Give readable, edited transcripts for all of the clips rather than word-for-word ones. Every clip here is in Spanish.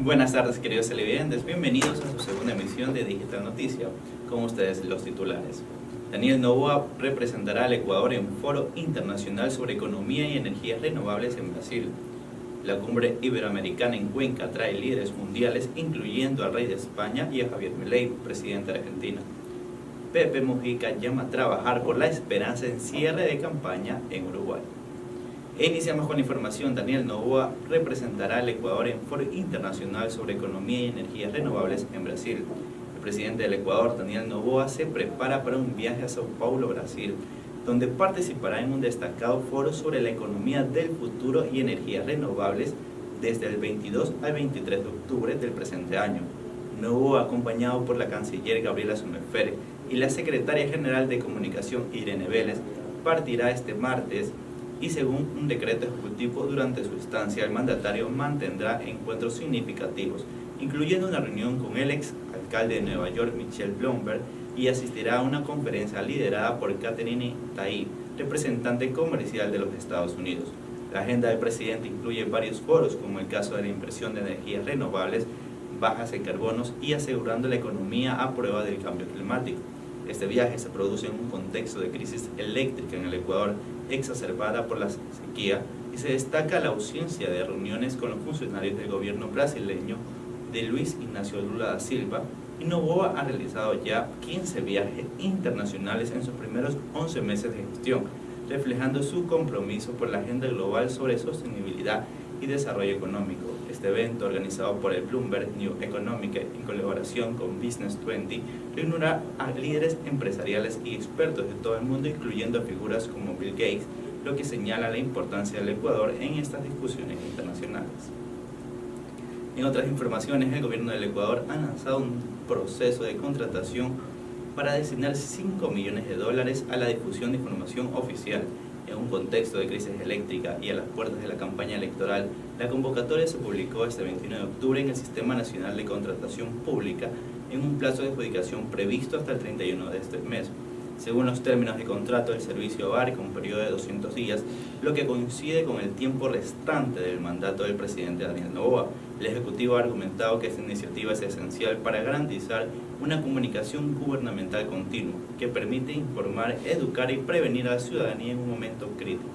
Buenas tardes, queridos televidentes, bienvenidos a su segunda emisión de Digital Noticia. Con ustedes los titulares. Daniel Noboa representará al Ecuador en Foro Internacional sobre Economía y Energías Renovables en Brasil. La cumbre iberoamericana en Cuenca trae líderes mundiales, incluyendo al rey de España y a Javier Milei, presidente de Argentina. Pepe Mujica llama a trabajar por la esperanza en cierre de campaña en Uruguay. Iniciamos con la información. Daniel Noboa representará al Ecuador en Foro Internacional sobre Economía y Energías Renovables en Brasil. El presidente del Ecuador, Daniel Noboa, se prepara para un viaje a Sao Paulo, Brasil, donde participará en un destacado foro sobre la economía del futuro y energías renovables desde el 22 al 23 de octubre del presente año. Noboa, acompañado por la canciller Gabriela Sommerfeld y la secretaria general de Comunicación Irene Vélez, partirá este martes y según un decreto ejecutivo durante su estancia, el mandatario mantendrá encuentros significativos, incluyendo una reunión con el ex alcalde de Nueva York, Michel Bloomberg, y asistirá a una conferencia liderada por Katherine Tai, representante comercial de los Estados Unidos. La agenda del presidente incluye varios foros, como el caso de la inversión de energías renovables, bajas en carbonos y asegurando la economía a prueba del cambio climático. Este viaje se produce en un contexto de crisis eléctrica en el Ecuador, exacerbada por la sequía, y se destaca la ausencia de reuniones con los funcionarios del gobierno brasileño de Luis Ignacio Lula da Silva, y Noboa ha realizado ya 15 viajes internacionales en sus primeros 11 meses de gestión, reflejando su compromiso por la agenda global sobre sostenibilidad y desarrollo económico. Este evento, organizado por el Bloomberg New Economic en colaboración con Business 20, reunirá a líderes empresariales y expertos de todo el mundo, incluyendo figuras como Bill Gates, lo que señala la importancia del Ecuador en estas discusiones internacionales. En otras informaciones, el gobierno del Ecuador ha lanzado un proceso de contratación para destinar $5 millones a la difusión de información oficial. En un contexto de crisis eléctrica y a las puertas de la campaña electoral, la convocatoria se publicó este 21 de octubre en el Sistema Nacional de Contratación Pública en un plazo de adjudicación previsto hasta el 31 de este mes. Según los términos de contrato, el servicio abarca un periodo de 200 días, lo que coincide con el tiempo restante del mandato del presidente Daniel Noboa. El Ejecutivo ha argumentado que esta iniciativa es esencial para garantizar una comunicación gubernamental continua, que permite informar, educar y prevenir a la ciudadanía en un momento crítico.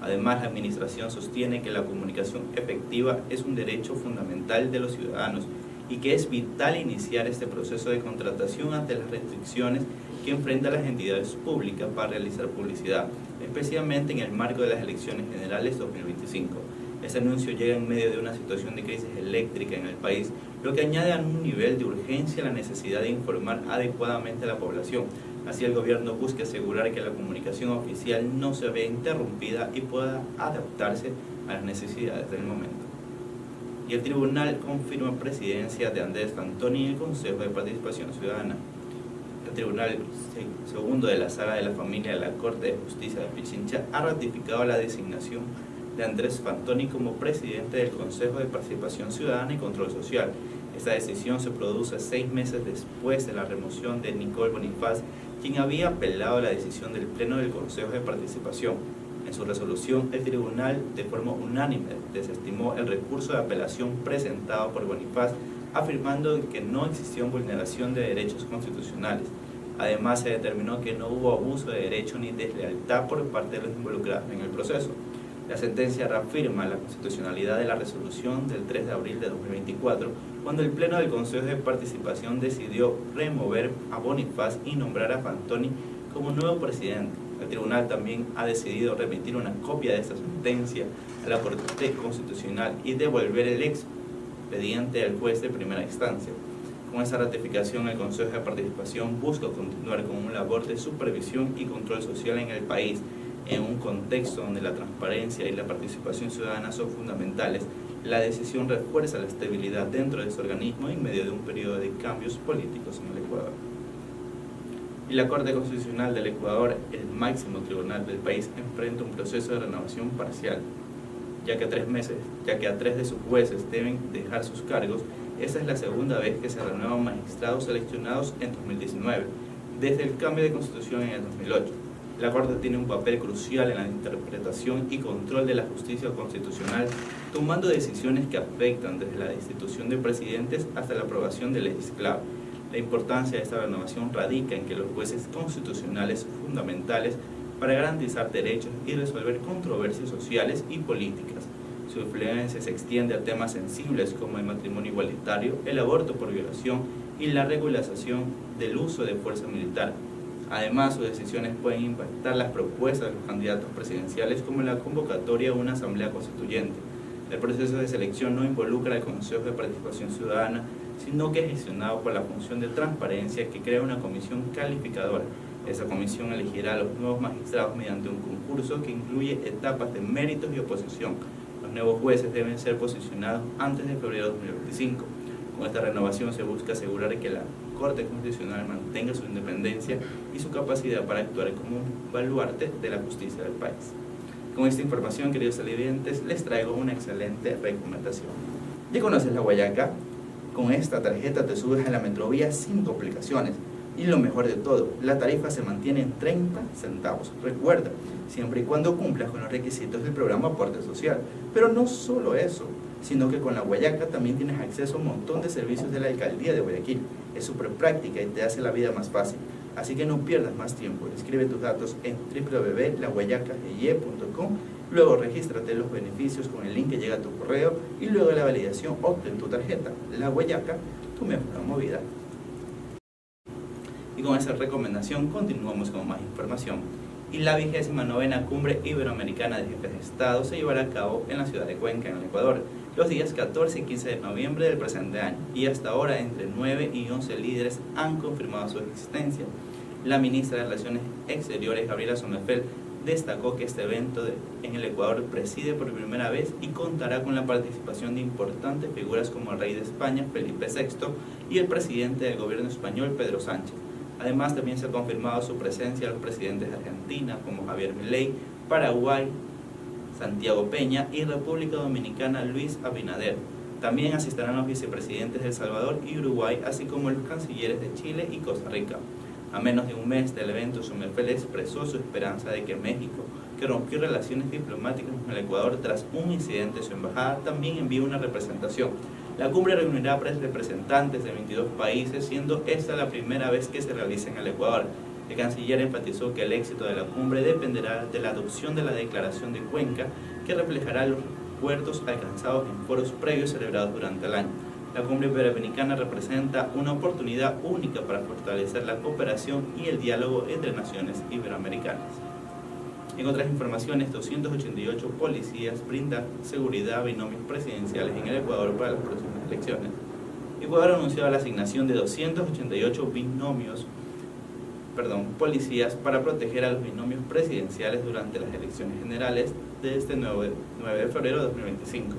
Además, la Administración sostiene que la comunicación efectiva es un derecho fundamental de los ciudadanos y que es vital iniciar este proceso de contratación ante las restricciones que enfrentan las entidades públicas para realizar publicidad, especialmente en el marco de las elecciones generales 2025. Este anuncio llega en medio de una situación de crisis eléctrica en el país, lo que añade a un nivel de urgencia la necesidad de informar adecuadamente a la población. Así, el gobierno busca asegurar que la comunicación oficial no se vea interrumpida y pueda adaptarse a las necesidades del momento. Y el tribunal confirma presidencia de Andrés Fantoni en el Consejo de Participación Ciudadana. El Tribunal Segundo de la Sala de la Familia de la Corte de Justicia de Pichincha ha ratificado la designación de Andrés Fantoni como presidente del Consejo de Participación Ciudadana y Control Social. Esta decisión se produce 6 meses después de la remoción de Nicole Bonifaz, quien había apelado la decisión del Pleno del Consejo de Participación. En su resolución, el tribunal, de forma unánime, desestimó el recurso de apelación presentado por Bonifaz, afirmando que no existió vulneración de derechos constitucionales. Además, se determinó que no hubo abuso de derecho ni deslealtad por parte de los involucrados en el proceso. La sentencia reafirma la constitucionalidad de la resolución del 3 de abril de 2024, cuando el Pleno del Consejo de Participación decidió remover a Bonifaz y nombrar a Fantoni como nuevo presidente. El tribunal también ha decidido remitir una copia de esta sentencia a la Corte Constitucional y devolver el expediente al juez de primera instancia. Con esta ratificación, el Consejo de Participación busca continuar con una labor de supervisión y control social en el país, en un contexto donde la transparencia y la participación ciudadana son fundamentales. La decisión refuerza la estabilidad dentro de este organismo en medio de un periodo de cambios políticos en el Ecuador. Y la Corte Constitucional del Ecuador, el máximo tribunal del país, enfrenta un proceso de renovación parcial, ya que a 3 de sus jueces deben dejar sus cargos. Esta es la segunda vez que se renuevan magistrados seleccionados en 2019, desde el cambio de constitución en el 2008. La Corte tiene un papel crucial en la interpretación y control de la justicia constitucional, tomando decisiones que afectan desde la destitución de presidentes hasta la aprobación de leyes clave. La importancia de esta renovación radica en que los jueces constitucionales son fundamentales para garantizar derechos y resolver controversias sociales y políticas. Su influencia se extiende a temas sensibles como el matrimonio igualitario, el aborto por violación y la regularización del uso de fuerza militar. Además, sus decisiones pueden impactar las propuestas de los candidatos presidenciales como la convocatoria de una asamblea constituyente. El proceso de selección no involucra al Consejo de Participación Ciudadana, sino que es gestionado por la función de transparencia que crea una comisión calificadora. Esa comisión elegirá a los nuevos magistrados mediante un concurso que incluye etapas de méritos y oposición. Los nuevos jueces deben ser posicionados antes de febrero de 2025. Con esta renovación se busca asegurar que la Corte Constitucional mantenga su independencia y su capacidad para actuar como un baluarte de la justicia del país. Con esta información, queridos televidentes, les traigo una excelente recomendación. ¿Ya conoces la Guayaca? Con esta tarjeta te subes a la Metrovía sin complicaciones. Y lo mejor de todo, la tarifa se mantiene en 30 centavos. Recuerda, siempre y cuando cumplas con los requisitos del programa Aporte Social. Pero no solo eso, sino que con la Guayaca también tienes acceso a un montón de servicios de la Alcaldía de Guayaquil. Es súper práctica y te hace la vida más fácil. Así que no pierdas más tiempo. Escribe tus datos en www.laguayacageye.com. Luego regístrate los beneficios con el link que llega a tu correo y luego de la validación obtén tu tarjeta. La Guayaca, tu mejor movida. Y con esa recomendación continuamos con más información. Y la 29ª Cumbre Iberoamericana de Jefes de Estado se llevará a cabo en la ciudad de Cuenca, en el Ecuador, los días 14 y 15 de noviembre del presente año. Y hasta ahora entre 9 y 11 líderes han confirmado su existencia. La ministra de Relaciones Exteriores, Gabriela Sommerfeld, destacó que este evento en el Ecuador preside por primera vez y contará con la participación de importantes figuras como el rey de España, Felipe VI, y el presidente del gobierno español, Pedro Sánchez. Además, también se ha confirmado su presencia los presidentes de Argentina, como Javier Milei, Paraguay, Santiago Peña y República Dominicana, Luis Abinader. También asistirán los vicepresidentes de El Salvador y Uruguay, así como los cancilleres de Chile y Costa Rica. A menos de un mes del evento, Sommerfeld expresó su esperanza de que México, que rompió relaciones diplomáticas con el Ecuador tras un incidente en su embajada, también envíe una representación. La cumbre reunirá a representantes de 22 países, siendo esta la primera vez que se realiza en el Ecuador. El canciller enfatizó que el éxito de la cumbre dependerá de la adopción de la Declaración de Cuenca, que reflejará los acuerdos alcanzados en foros previos celebrados durante el año. La cumbre iberoamericana representa una oportunidad única para fortalecer la cooperación y el diálogo entre naciones iberoamericanas. En otras informaciones, 288 policías brindan seguridad a binomios presidenciales en el Ecuador para las próximas elecciones. Ecuador ha anunciado la asignación de 288 policías para proteger a los binomios presidenciales durante las elecciones generales de este 9 de febrero de 2025.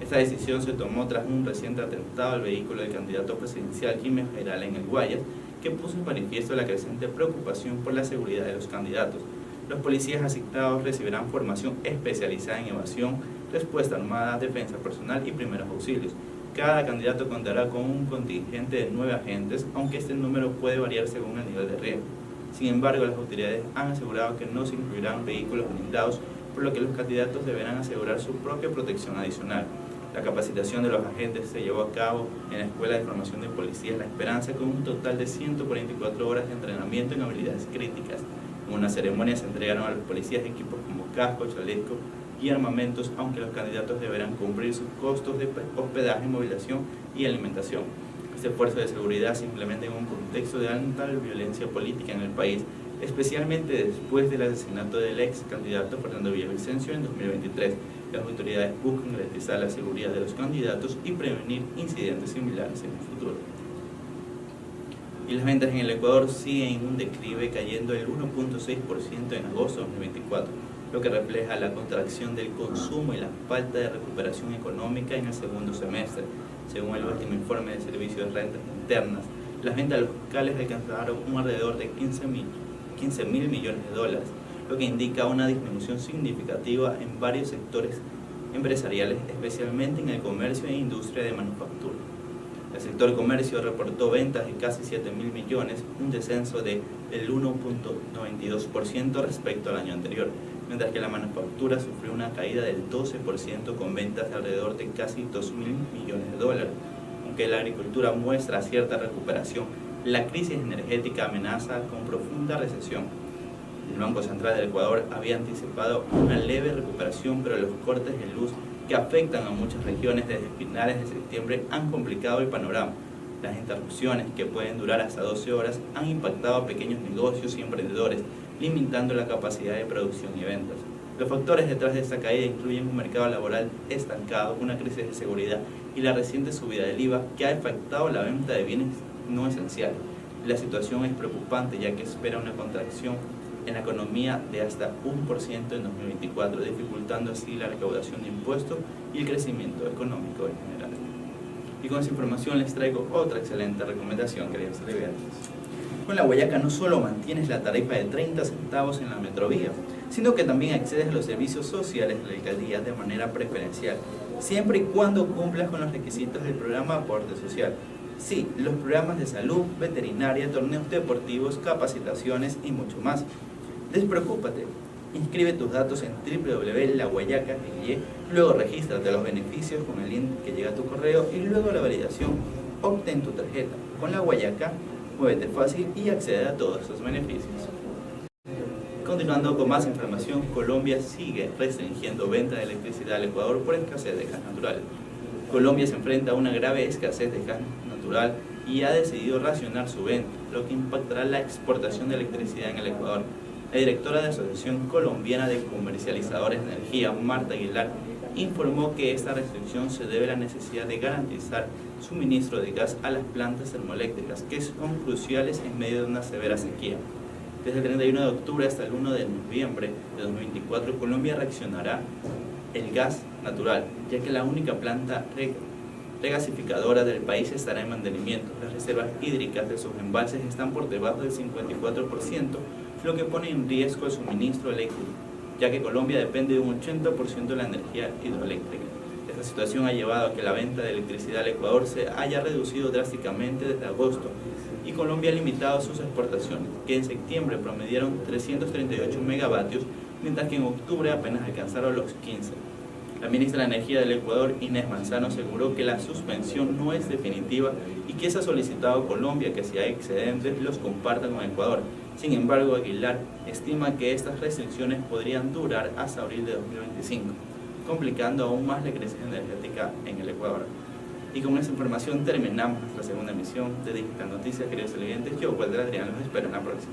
Esta decisión se tomó tras un reciente atentado al vehículo del candidato presidencial Jaime Jairala en el Guayas, que puso en manifiesto la creciente preocupación por la seguridad de los candidatos. Los policías asignados recibirán formación especializada en evasión, respuesta armada, defensa personal y primeros auxilios. Cada candidato contará con un contingente de 9 agentes, aunque este número puede variar según el nivel de riesgo. Sin embargo, las autoridades han asegurado que no se incluirán vehículos blindados, por lo que los candidatos deberán asegurar su propia protección adicional. La capacitación de los agentes se llevó a cabo en la Escuela de Formación de Policías La Esperanza, con un total de 144 horas de entrenamiento en habilidades críticas. En una ceremonia se entregaron a los policías equipos como casco, chaleco y armamentos, aunque los candidatos deberán cumplir sus costos de hospedaje, movilización y alimentación. Este esfuerzo de seguridad se implementa en un contexto de alta violencia política en el país, especialmente después del asesinato del ex candidato Fernando Villavicencio en 2023. Las autoridades buscan garantizar la seguridad de los candidatos y prevenir incidentes similares en el futuro. Y las ventas en el Ecuador siguen en un declive, cayendo el 1.6% en agosto de 2024, lo que refleja la contracción del consumo y la falta de recuperación económica en el segundo semestre. Según el último informe de Servicios de Rentas Internas, las ventas locales alcanzaron un alrededor de 15 mil millones de dólares, lo que indica una disminución significativa en varios sectores empresariales, especialmente en el comercio e industria de manufactura. El sector comercio reportó ventas de casi 7.000 millones, un descenso del 1.92% respecto al año anterior, mientras que la manufactura sufrió una caída del 12% con ventas de alrededor de casi 2.000 millones de dólares. Aunque la agricultura muestra cierta recuperación, la crisis energética amenaza con profunda recesión. El Banco Central del Ecuador había anticipado una leve recuperación, pero los cortes de luz que afectan a muchas regiones desde finales de septiembre han complicado el panorama. Las interrupciones, que pueden durar hasta 12 horas, han impactado a pequeños negocios y emprendedores, limitando la capacidad de producción y ventas. Los factores detrás de esta caída incluyen un mercado laboral estancado, una crisis de seguridad y la reciente subida del IVA que ha afectado la venta de bienes no esenciales. La situación es preocupante, ya que espera una contracción en la economía de hasta 1% en 2024, dificultando así la recaudación de impuestos y el crecimiento económico en general. Y con esa información les traigo otra excelente recomendación, queridos televidentes. Con la Guayaca no solo mantienes la tarifa de 30 centavos en la Metrovía, sino que también accedes a los servicios sociales de la alcaldía de manera preferencial, siempre y cuando cumplas con los requisitos del programa Aporte Social. Sí, los programas de salud, veterinaria, torneos deportivos, capacitaciones y mucho más. Despreocúpate, inscribe tus datos en www.laguayaca.ye, luego regístrate los beneficios con el link que llega a tu correo y luego la validación, obtén tu tarjeta. Con la Guayaca, muévete fácil y accede a todos estos beneficios. Continuando con más información, Colombia sigue restringiendo venta de electricidad al Ecuador por escasez de gas natural. Colombia se enfrenta a una grave escasez de gas natural y ha decidido racionar su venta, lo que impactará la exportación de electricidad en el Ecuador. La directora de la Asociación Colombiana de Comercializadores de Energía, Marta Aguilar, informó que esta restricción se debe a la necesidad de garantizar suministro de gas a las plantas termoeléctricas, que son cruciales en medio de una severa sequía. Desde el 31 de octubre hasta el 1 de noviembre de 2024, Colombia reaccionará el gas natural, ya que la única planta regasificadora del país estará en mantenimiento. Las reservas hídricas de sus embalses están por debajo del 54%, lo que pone en riesgo el suministro eléctrico, ya que Colombia depende de un 80% de la energía hidroeléctrica. Esta situación ha llevado a que la venta de electricidad al Ecuador se haya reducido drásticamente desde agosto, y Colombia ha limitado sus exportaciones, que en septiembre promediaron 338 megavatios, mientras que en octubre apenas alcanzaron los 15. La ministra de Energía del Ecuador, Inés Manzano, aseguró que la suspensión no es definitiva y que se ha solicitado a Colombia que si hay excedentes los comparta con Ecuador. Sin embargo, Aguilar estima que estas restricciones podrían durar hasta abril de 2025, complicando aún más la crisis energética en el Ecuador. Y con esta información terminamos nuestra segunda emisión de Digital Noticias, queridos televidentes. Yo, Walter Adrián, los espero en la próxima.